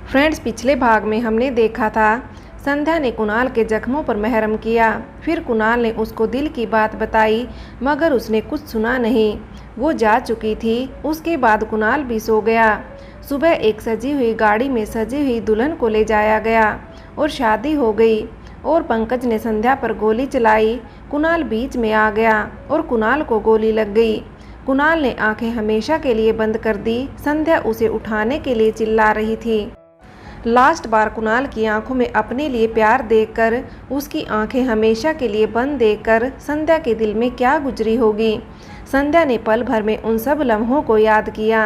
Friends, पिछले भाग में हमने देखा था संध्या ने कुणाल के जख्मों पर महरम किया। फिर कुणाल ने उसको दिल की बात बताई, मगर उसने कुछ सुना नहीं। वो जा चुकी थी। उसके बाद कुणाल भी सो गया। सुबह एक सजी हुई गाड़ी में सजी हुई दुल्हन को ले जाया गया और शादी हो गई। और पंकज ने संध्या पर गोली चलाई। कुणाल बीच में आ गया और कुणाल को गोली लग गई। कुणाल ने आंखें हमेशा के लिए बंद कर दी। संध्या उसे उठाने के लिए चिल्ला रही थी। लास्ट बार कुणाल की आंखों में अपने लिए प्यार देखकर, उसकी आंखें हमेशा के लिए बंद देखकर संध्या के दिल में क्या गुजरी होगी। संध्या ने पल भर में उन सब लम्हों को याद किया।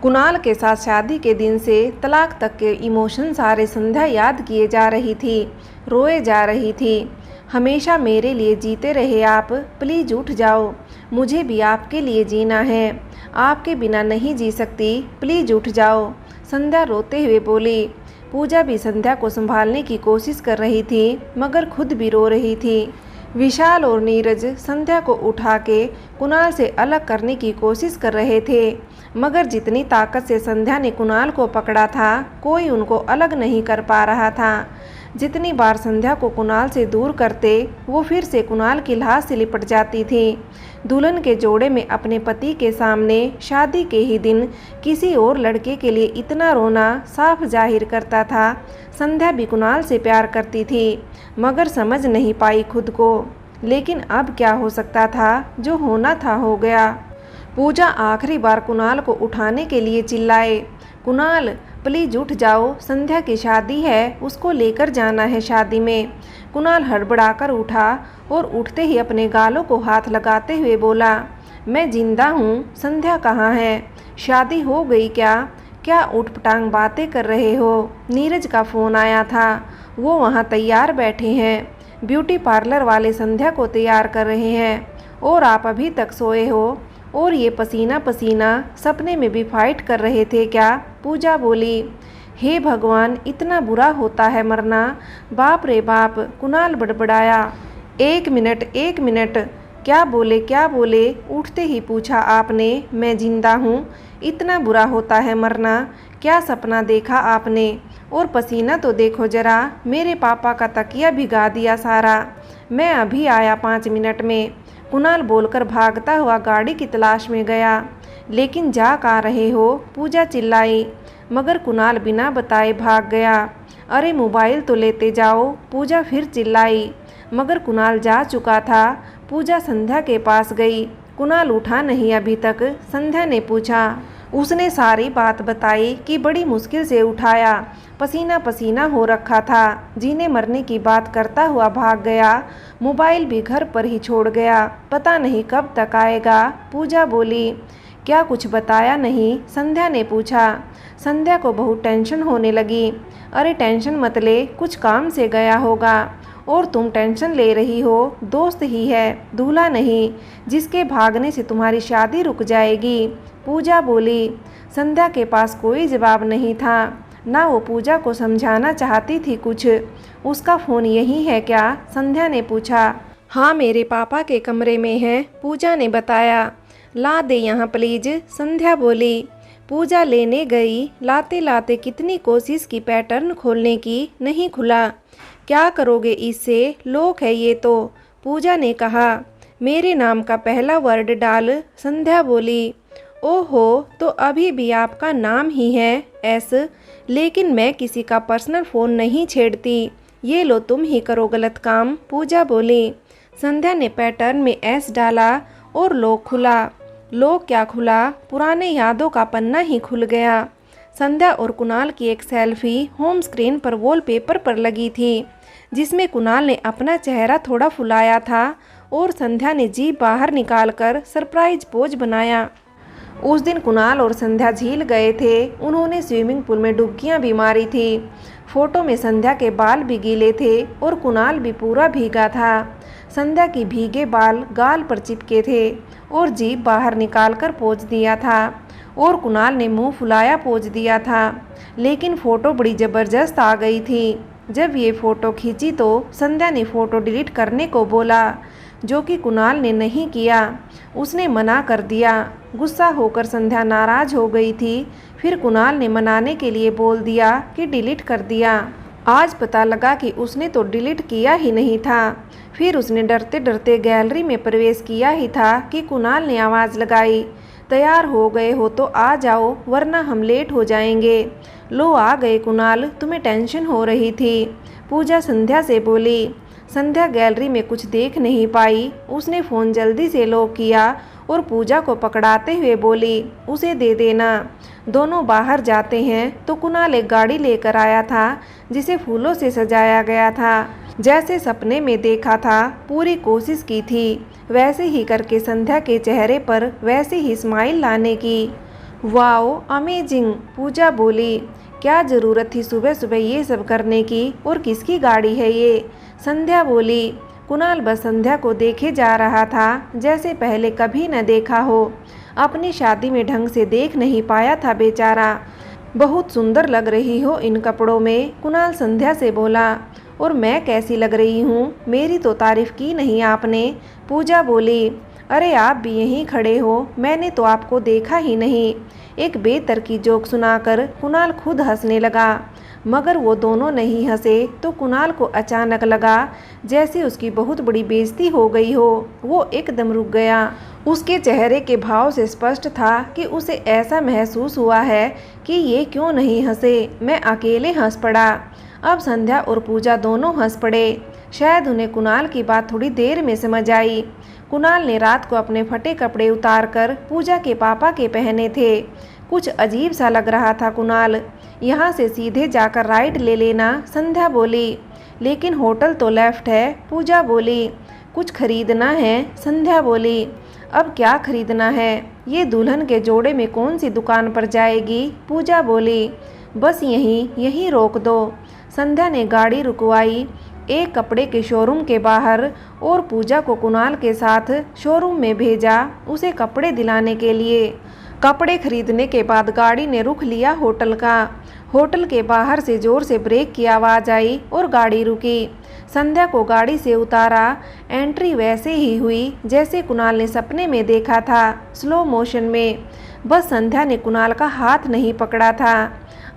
कुणाल के साथ शादी के दिन से तलाक तक के इमोशन सारे संध्या याद किए जा रही थी, रोए जा रही थी। हमेशा मेरे लिए जीते रहे आप, प्लीज़ उठ जाओ, मुझे भी आपके लिए जीना है, आपके बिना नहीं जी सकती, प्लीज़ उठ जाओ, संध्या रोते हुए बोली। पूजा भी संध्या को संभालने की कोशिश कर रही थी, मगर खुद भी रो रही थी। विशाल और नीरज संध्या को उठा के कुणाल से अलग करने की कोशिश कर रहे थे, मगर जितनी ताकत से संध्या ने कुणाल को पकड़ा था, कोई उनको अलग नहीं कर पा रहा था। जितनी बार संध्या को कुणाल से दूर करते, वो फिर से कुणाल की लाश से लिपट जाती थी। दुल्हन के जोड़े में अपने पति के सामने शादी के ही दिन किसी और लड़के के लिए इतना रोना साफ जाहिर करता था। संध्या भी कुणाल से प्यार करती थी, मगर समझ नहीं पाई खुद को। लेकिन अब क्या हो सकता था, जो होना था हो गया। पूजा आखिरी बार कुणाल को उठाने के लिए चिल्लाए, कुणाल प्लीज उठ जाओ, संध्या की शादी है, उसको लेकर जाना है शादी में। कुणाल हड़बड़ाकर उठा और उठते ही अपने गालों को हाथ लगाते हुए बोला, मैं जिंदा हूँ, संध्या कहाँ है, शादी हो गई क्या, क्या उठपटांग बातें कर रहे हो। नीरज का फ़ोन आया था, वो वहाँ तैयार बैठे हैं, ब्यूटी पार्लर वाले संध्या को तैयार कर रहे हैं और आप अभी तक सोए हो और ये पसीना पसीना सपने में भी फाइट कर रहे थे क्या। पूजा बोली, हे भगवान, इतना बुरा होता है मरना, बाप रे बाप। कुणाल बड़बड़ाया, एक मिनट, क्या बोले, उठते ही पूछा आपने, मैं जिंदा हूँ, इतना बुरा होता है मरना, क्या सपना देखा आपने, और पसीना तो देखो जरा, मेरे पापा का तकिया भिगा दिया सारा, मैं अभी आया 5 मिनट में। कुणाल बोलकर भागता हुआ गाड़ी की तलाश में गया। लेकिन जा कहाँ रहे हो, पूजा चिल्लाई, मगर कुणाल बिना बताए भाग गया। अरे मोबाइल तो लेते जाओ, पूजा फिर चिल्लाई, मगर कुणाल जा चुका था। पूजा संध्या के पास गई, कुणाल उठा नहीं अभी तक। संध्या ने पूछा, उसने सारी बात बताई कि बड़ी मुश्किल से उठाया, पसीना पसीना हो रखा था, जीने मरने की बात करता हुआ भाग गया, मोबाइल भी घर पर ही छोड़ गया, पता नहीं कब तक आएगा। पूजा बोली, क्या कुछ बताया नहीं, संध्या ने पूछा। संध्या को बहुत टेंशन होने लगी। अरे टेंशन मत ले, कुछ काम से गया होगा, और तुम टेंशन ले रही हो, दोस्त ही है, दूल्हा नहीं, जिसके भागने से तुम्हारी शादी रुक जाएगी। पूजा बोली। संध्या के पास कोई जवाब नहीं था, ना वो पूजा को समझाना चाहती थी कुछ। उसका फ़ोन यही है क्या, संध्या ने पूछा। हाँ, मेरे पापा के कमरे में है, पूजा ने बताया। ला दे यहाँ प्लीज, संध्या बोली। पूजा लेने गई, लाते लाते कितनी कोशिश की पैटर्न खोलने की, नहीं खुला। क्या करोगे इससे, लोक है ये तो, पूजा ने कहा। मेरे नाम का पहला वर्ड डाल, संध्या बोली। ओहो, तो अभी भी आपका नाम ही है एस, लेकिन मैं किसी का पर्सनल फ़ोन नहीं छेड़ती, ये लो तुम ही करो गलत काम, पूजा बोली। संध्या ने पैटर्न में एस डाला और लॉक खुला। लॉक क्या खुला, पुराने यादों का पन्ना ही खुल गया। संध्या और कुणाल की एक सेल्फी होम स्क्रीन पर वॉलपेपर पर लगी थी, जिसमें कुणाल ने अपना चेहरा थोड़ा फुलाया था और संध्या ने जीभ बाहर निकालकर सरप्राइज पोज बनाया। उस दिन कुणाल और संध्या झील गए थे, उन्होंने स्विमिंग पूल में डुबकियां भी मारी थी। फोटो में संध्या के बाल भी गीले थे और कुणाल भी पूरा भीगा था। संध्या की भीगे बाल गाल पर चिपके थे और जीभ बाहर निकालकर पोज दिया था, और कुणाल ने मुंह फुलाया पोज दिया था। लेकिन फ़ोटो बड़ी ज़बरदस्त आ गई थी। जब ये फ़ोटो खींची तो संध्या ने फ़ोटो डिलीट करने को बोला, जो कि कुणाल ने नहीं किया। उसने मना कर दिया। गुस्सा होकर संध्या नाराज हो गई थी। फिर कुणाल ने मनाने के लिए बोल दिया कि डिलीट कर दिया। आज पता लगा कि उसने तो डिलीट किया ही नहीं था। फिर उसने डरते डरते गैलरी में प्रवेश किया ही था कि कुणाल ने आवाज़ लगाई, तैयार हो गए हो तो आ जाओ वरना हम लेट हो जाएंगे। लो आ गए कुणाल, तुम्हें टेंशन हो रही थी, पूजा संध्या से बोली। संध्या गैलरी में कुछ देख नहीं पाई। उसने फ़ोन जल्दी से लॉक किया और पूजा को पकड़ाते हुए बोली, उसे दे देना। दोनों बाहर जाते हैं तो कुणाल एक गाड़ी लेकर आया था जिसे फूलों से सजाया गया था। जैसे सपने में देखा था, पूरी कोशिश की थी वैसे ही करके संध्या के चेहरे पर वैसे ही स्माइल लाने की। वाओ अमेजिंग, पूजा बोली। क्या ज़रूरत थी सुबह सुबह ये सब करने की, और किसकी गाड़ी है ये? संध्या बोली। कुणाल बस संध्या को देखे जा रहा था जैसे पहले कभी न देखा हो। अपनी शादी में ढंग से देख नहीं पाया था बेचारा। बहुत सुंदर लग रही हो इन कपड़ों में, कुणाल संध्या से बोला। और मैं कैसी लग रही हूँ? मेरी तो तारीफ की नहीं आपने, पूजा बोली। अरे आप भी यहीं खड़े हो, मैंने तो आपको देखा ही नहीं। एक बेतरकी जोक सुनाकर कुणाल खुद हंसने लगा, मगर वो दोनों नहीं हंसे तो कुणाल को अचानक लगा जैसे उसकी बहुत बड़ी बेइज्जती हो गई हो। वो एकदम रुक गया। उसके चेहरे के भाव से स्पष्ट था कि उसे ऐसा महसूस हुआ है कि ये क्यों नहीं हंसे, मैं अकेले हंस पड़ा। अब संध्या और पूजा दोनों हंस पड़े। शायद उन्हें कुणाल की बात थोड़ी देर में समझ आई। कुणाल ने रात को अपने फटे कपड़े उतारकर पूजा के पापा के पहने थे। कुछ अजीब सा लग रहा था कुणाल। यहाँ से सीधे जाकर राइट ले लेना, संध्या बोली। लेकिन होटल तो लेफ्ट है, पूजा बोली। कुछ खरीदना है, संध्या बोली। अब क्या खरीदना है? ये दुल्हन के जोड़े में कौन सी दुकान पर जाएगी, पूजा बोली। बस यहीं रोक दो। संध्या ने गाड़ी रुकवाई एक कपड़े के शोरूम के बाहर और पूजा को कुणाल के साथ शोरूम में भेजा उसे कपड़े दिलाने के लिए। कपड़े खरीदने के बाद गाड़ी ने रुख लिया होटल का। होटल के बाहर से जोर से ब्रेक की आवाज़ आई और गाड़ी रुकी। संध्या को गाड़ी से उतारा। एंट्री वैसे ही हुई जैसे कुणाल ने सपने में देखा था, स्लो मोशन में। बस संध्या ने कुणाल का हाथ नहीं पकड़ा था।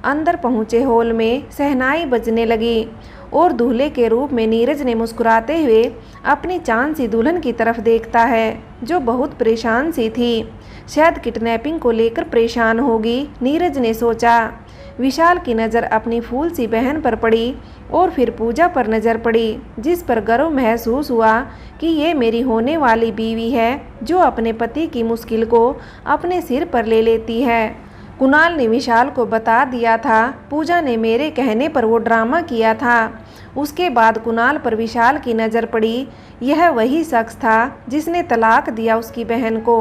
अंदर पहुँचे हॉल में शहनाई बजने लगी और दूल्हे के रूप में नीरज ने मुस्कुराते हुए अपनी चांद सी दुल्हन की तरफ देखता है जो बहुत परेशान सी थी। शायद किडनैपिंग को लेकर परेशान होगी, नीरज ने सोचा। विशाल की नज़र अपनी फूल सी बहन पर पड़ी और फिर पूजा पर नज़र पड़ी, जिस पर गर्व महसूस हुआ कि ये मेरी होने वाली बीवी है जो अपने पति की मुश्किल को अपने सिर पर ले लेती है। कुणाल ने विशाल को बता दिया था, पूजा ने मेरे कहने पर वो ड्रामा किया था। उसके बाद कुणाल पर विशाल की नज़र पड़ी। यह वही शख्स था जिसने तलाक दिया उसकी बहन को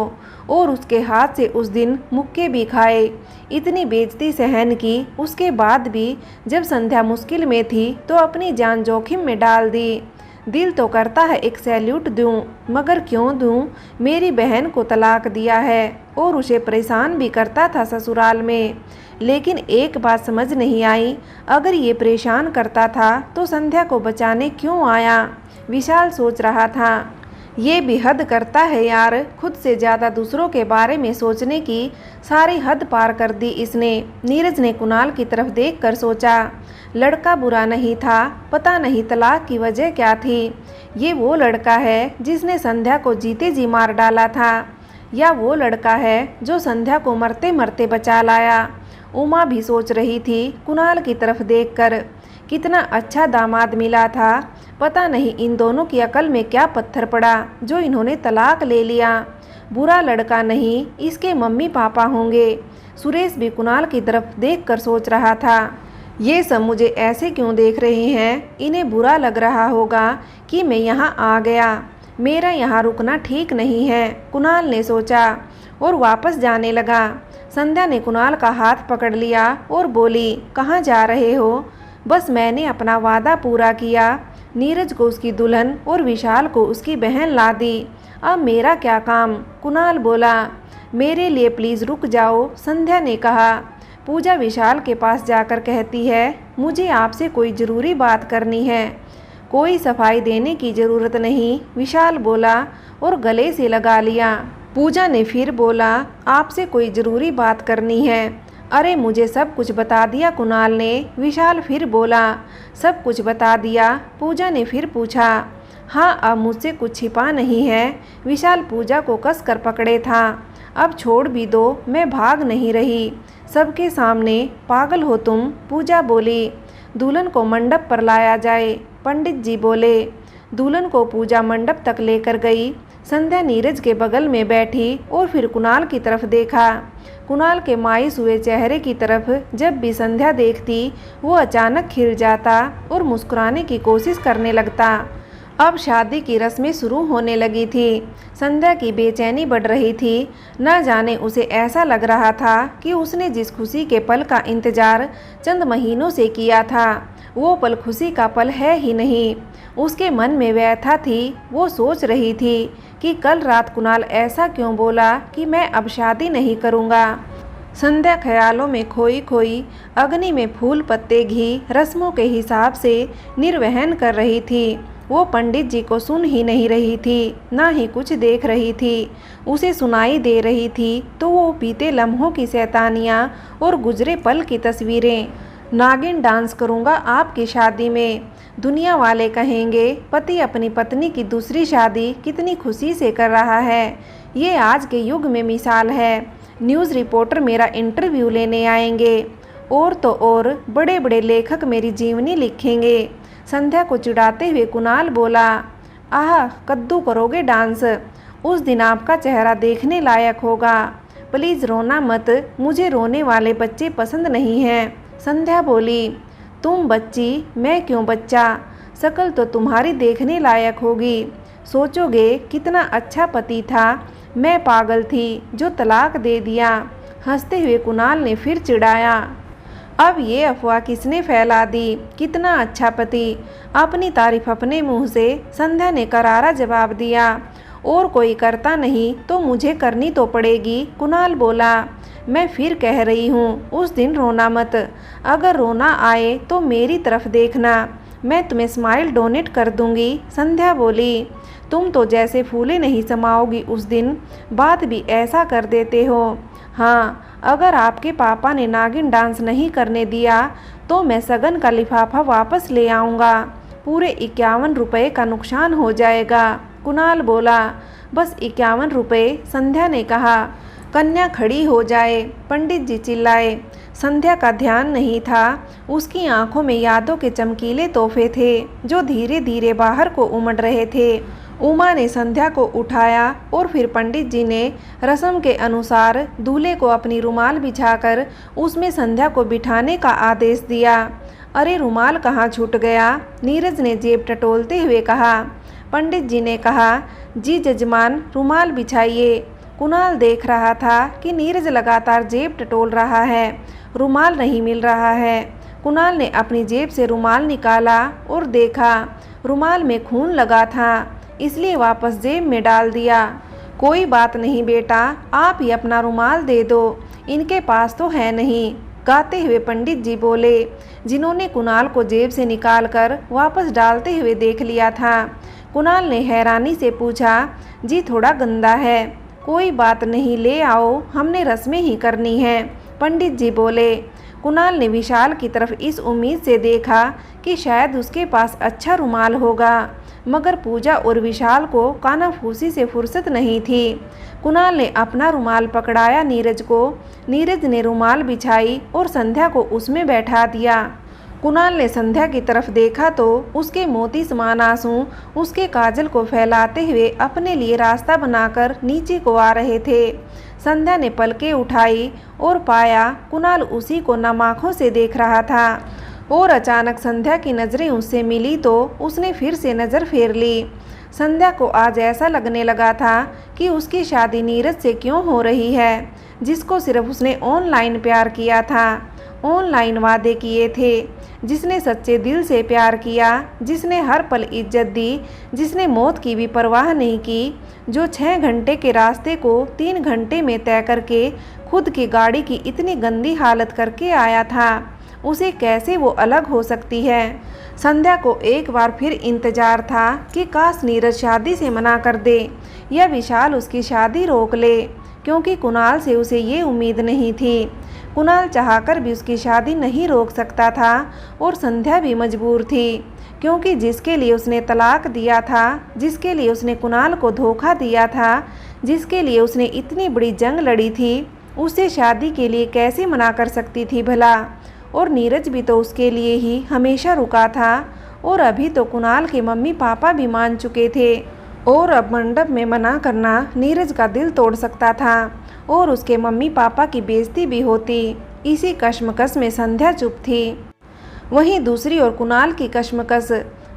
और उसके हाथ से उस दिन मुक्के भी खाए। इतनी बेइज्जती सहन की, उसके बाद भी जब संध्या मुश्किल में थी तो अपनी जान जोखिम में डाल दी। दिल तो करता है एक सैल्यूट दूं, मगर क्यों दूं? मेरी बहन को तलाक दिया है और उसे परेशान भी करता था ससुराल में। लेकिन एक बात समझ नहीं आई, अगर ये परेशान करता था तो संध्या को बचाने क्यों आया? विशाल सोच रहा था। ये भी हद करता है यार, खुद से ज़्यादा दूसरों के बारे में सोचने की सारी हद पार कर दी इसने। नीरज ने कुणाल की तरफ देखकर सोचा, लड़का बुरा नहीं था, पता नहीं तलाक की वजह क्या थी। ये वो लड़का है जिसने संध्या को जीते जी मार डाला था, या वो लड़का है जो संध्या को मरते मरते बचा लाया। उमा भी सोच रही थी कुणाल की तरफ देखकर, कितना अच्छा दामाद मिला था। पता नहीं इन दोनों की अकल में क्या पत्थर पड़ा जो इन्होंने तलाक ले लिया। बुरा लड़का नहीं, इसके मम्मी पापा होंगे। सुरेश भी कुणाल की तरफ देखकर सोच रहा था, ये सब मुझे ऐसे क्यों देख रहे हैं? इन्हें बुरा लग रहा होगा कि मैं यहाँ आ गया। मेरा यहाँ रुकना ठीक नहीं है, कुणाल ने सोचा और वापस जाने लगा। संध्या ने कुणाल का हाथ पकड़ लिया और बोली, कहाँ जा रहे हो? बस मैंने अपना वादा पूरा किया। नीरज को उसकी दुल्हन और विशाल को उसकी बहन ला दी। अब मेरा क्या काम? कुणाल बोला। मेरे लिए प्लीज़ रुक जाओ, संध्या ने कहा। पूजा विशाल के पास जाकर कहती है, मुझे आपसे कोई ज़रूरी बात करनी है। कोई सफाई देने की ज़रूरत नहीं, विशाल बोला और गले से लगा लिया। पूजा ने फिर बोला, आपसे कोई ज़रूरी बात करनी है। अरे मुझे सब कुछ बता दिया कुणाल ने, विशाल फिर बोला। सब कुछ बता दिया? पूजा ने फिर पूछा। हाँ, अब मुझसे कुछ छिपा नहीं है। विशाल पूजा को कस कर पकड़े था। अब छोड़ भी दो, मैं भाग नहीं रही। सबके सामने पागल हो तुम, पूजा बोली। दुल्हन को मंडप पर लाया जाए, पंडित जी बोले। दुल्हन को पूजा मंडप तक लेकर गई। संध्या नीरज के बगल में बैठी और फिर कुणाल की तरफ देखा। कुणाल के मायूस हुए चेहरे की तरफ जब भी संध्या देखती, वो अचानक खिल जाता और मुस्कुराने की कोशिश करने लगता। अब शादी की रस्में शुरू होने लगी थी। संध्या की बेचैनी बढ़ रही थी। न जाने उसे ऐसा लग रहा था कि उसने जिस खुशी के पल का इंतजार चंद महीनों से किया था, वो पल खुशी का पल है ही नहीं। उसके मन में व्यथा थी। वो सोच रही थी कि कल रात कुणाल ऐसा क्यों बोला कि मैं अब शादी नहीं करूँगा। संध्या ख्यालों में खोई खोई अग्नि में फूल पत्ते घी रस्मों के हिसाब से निर्वहन कर रही थी। वो पंडित जी को सुन ही नहीं रही थी, ना ही कुछ देख रही थी। उसे सुनाई दे रही थी तो वो बीते लम्हों की शैतानियाँ और गुजरे पल की तस्वीरें। नागिन डांस करूँगा आपकी शादी में। दुनिया वाले कहेंगे पति अपनी पत्नी की दूसरी शादी कितनी खुशी से कर रहा है। ये आज के युग में मिसाल है। न्यूज़ रिपोर्टर मेरा इंटरव्यू लेने आएंगे और तो और बड़े बड़े लेखक मेरी जीवनी लिखेंगे। संध्या को चिढ़ाते हुए कुणाल बोला, आह, कद्दू करोगे डांस? उस दिन आपका चेहरा देखने लायक होगा। प्लीज़ रोना मत, मुझे रोने वाले बच्चे पसंद नहीं हैं। संध्या बोली। तुम बच्ची, मैं क्यों बच्चा? शक्ल तो तुम्हारी देखने लायक होगी। सोचोगे कितना अच्छा पति था। मैं पागल थी जो तलाक दे दिया। हंसते हुए कुणाल ने फिर चिढ़ाया। अब ये अफवाह किसने फैला दी? कितना अच्छा पति। अपनी तारीफ अपने मुंह से संध्या ने करारा जवाब दिया। और कोई करता नहीं तो मुझे करनी तो पड़ेगी, कुणाल बोला। मैं फिर कह रही हूँ, उस दिन रोना मत। अगर रोना आए तो मेरी तरफ देखना, मैं तुम्हें स्माइल डोनेट कर दूंगी, संध्या बोली। तुम तो जैसे फूले नहीं समाओगी उस दिन, बात भी ऐसा कर देते हो। हाँ, अगर आपके पापा ने नागिन डांस नहीं करने दिया तो मैं सगन का लिफाफा वापस ले आऊँगा। पूरे 51 रुपये का नुकसान हो जाएगा, कुणाल बोला। बस 51 रुपये, संध्या ने कहा। कन्या खड़ी हो जाए, पंडित जी चिल्लाए। संध्या का ध्यान नहीं था। उसकी आंखों में यादों के चमकीले तोहफे थे जो धीरे धीरे बाहर को उमड़ रहे थे। उमा ने संध्या को उठाया और फिर पंडित जी ने रस्म के अनुसार दूल्हे को अपनी रुमाल बिछाकर उसमें संध्या को बिठाने का आदेश दिया। अरे रुमाल कहाँ छूट गया? नीरज ने जेब टटोलते हुए कहा। पंडित जी ने कहा, जी जजमान, रुमाल बिछाइए। कुणाल देख रहा था कि नीरज लगातार जेब टटोल रहा है, रुमाल नहीं मिल रहा है। कुणाल ने अपनी जेब से रुमाल निकाला और देखा, रुमाल में खून लगा था, इसलिए वापस जेब में डाल दिया। कोई बात नहीं बेटा, आप ही अपना रुमाल दे दो, इनके पास तो है नहीं, गाते हुए पंडित जी बोले, जिन्होंने कुणाल को जेब से निकालकर वापस डालते हुए देख लिया था। कुणाल ने हैरानी से पूछा, जी थोड़ा गंदा है। कोई बात नहीं, ले आओ, हमने रस्में ही करनी है, पंडित जी बोले। कुणाल ने विशाल की तरफ इस उम्मीद से देखा कि शायद उसके पास अच्छा रुमाल होगा, मगर पूजा और विशाल को कानाफूसी से फुर्सत नहीं थी। कुणाल ने अपना रुमाल पकड़ाया नीरज को। नीरज ने रुमाल बिछाई और संध्या को उसमें बैठा दिया। कुणाल ने संध्या की तरफ देखा तो उसके मोती समान आंसू उसके काजल को फैलाते हुए अपने लिए रास्ता बनाकर नीचे को आ रहे थे। संध्या ने पलकें उठाई और पाया कुणाल उसी को नम आँखों से देख रहा था। और अचानक संध्या की नज़रें उससे मिली तो उसने फिर से नज़र फेर ली। संध्या को आज ऐसा लगने लगा था कि उसकी शादी नीरज से क्यों हो रही है, जिसको सिर्फ उसने ऑनलाइन प्यार किया था, ऑनलाइन वादे किए थे, जिसने सच्चे दिल से प्यार किया, जिसने हर पल इज्जत दी, जिसने मौत की भी परवाह नहीं की, जो 6 घंटे के रास्ते को 3 घंटे में तय करके खुद की गाड़ी की इतनी गंदी हालत करके आया था। उसे कैसे वो अलग हो सकती है। संध्या को एक बार फिर इंतजार था कि काश नीरज शादी से मना कर दे या विशाल उसकी शादी रोक ले, क्योंकि कुणाल से उसे ये उम्मीद नहीं थी। कुणाल चाहकर भी उसकी शादी नहीं रोक सकता था और संध्या भी मजबूर थी, क्योंकि जिसके लिए उसने तलाक दिया था, जिसके लिए उसने कुणाल को धोखा दिया था, जिसके लिए उसने इतनी बड़ी जंग लड़ी थी, उसे शादी के लिए कैसे मना कर सकती थी भला। और नीरज भी तो उसके लिए ही हमेशा रुका था, और अभी तो कुणाल के मम्मी पापा भी मान चुके थे, और अब मंडप में मना करना नीरज का दिल तोड़ सकता था और उसके मम्मी पापा की बेइज्जती भी होती। इसी कश्मकश में संध्या चुप थी। वहीं दूसरी ओर कुणाल की कश्मकश।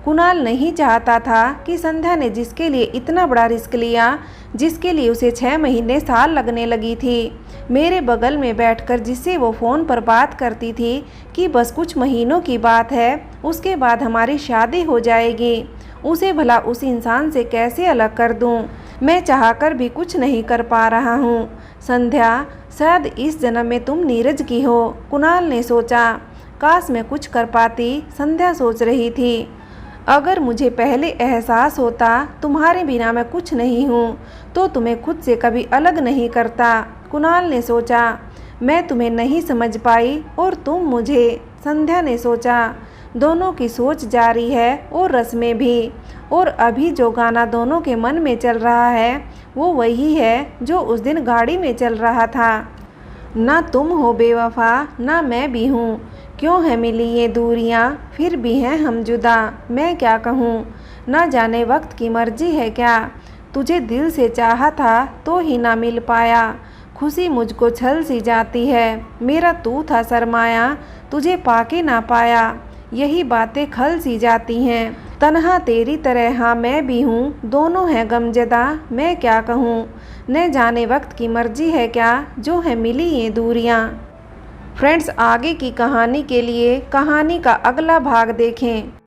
कुणाल नहीं चाहता था कि संध्या ने जिसके लिए इतना बड़ा रिस्क लिया, जिसके लिए उसे 6 महीने साल लगने लगी थी, मेरे बगल में बैठकर जिससे वो फ़ोन पर बात करती थी कि बस कुछ महीनों की बात है, उसके बाद हमारी शादी हो जाएगी, उसे भला उस इंसान से कैसे अलग कर दूं? मैं चाहकर भी कुछ नहीं कर पा रहा हूं। संध्या, शायद इस जन्म में तुम नीरज की हो, कुणाल ने सोचा। काश मैं कुछ कर पाती, संध्या सोच रही थी। अगर मुझे पहले एहसास होता तुम्हारे बिना मैं कुछ नहीं हूँ, तो तुम्हें खुद से कभी अलग नहीं करता, कुणाल ने सोचा। मैं तुम्हें नहीं समझ पाई और तुम मुझे, संध्या ने सोचा। दोनों की सोच जारी है और रस्में भी, और अभी जो गाना दोनों के मन में चल रहा है वो वही है जो उस दिन गाड़ी में चल रहा था। ना तुम हो बेवफा, ना मैं भी हूँ, क्यों है मिली ये दूरियाँ, फिर भी हैं हम जुदा, मैं क्या कहूँ। ना जाने वक्त की मर्जी है क्या, तुझे दिल से चाहा था तो ही ना मिल पाया, खुशी मुझको छल सी जाती है, मेरा तू था सरमाया, तुझे पाके ना पाया, यही बातें खल सी जाती हैं। तन्हा तेरी तरह हाँ मैं भी हूँ, दोनों हैं गमज़दा, मैं क्या कहूँ। न जाने वक्त की मर्जी है क्या, जो है मिली ये दूरियाँ। फ्रेंड्स, आगे की कहानी के लिए कहानी का अगला भाग देखें।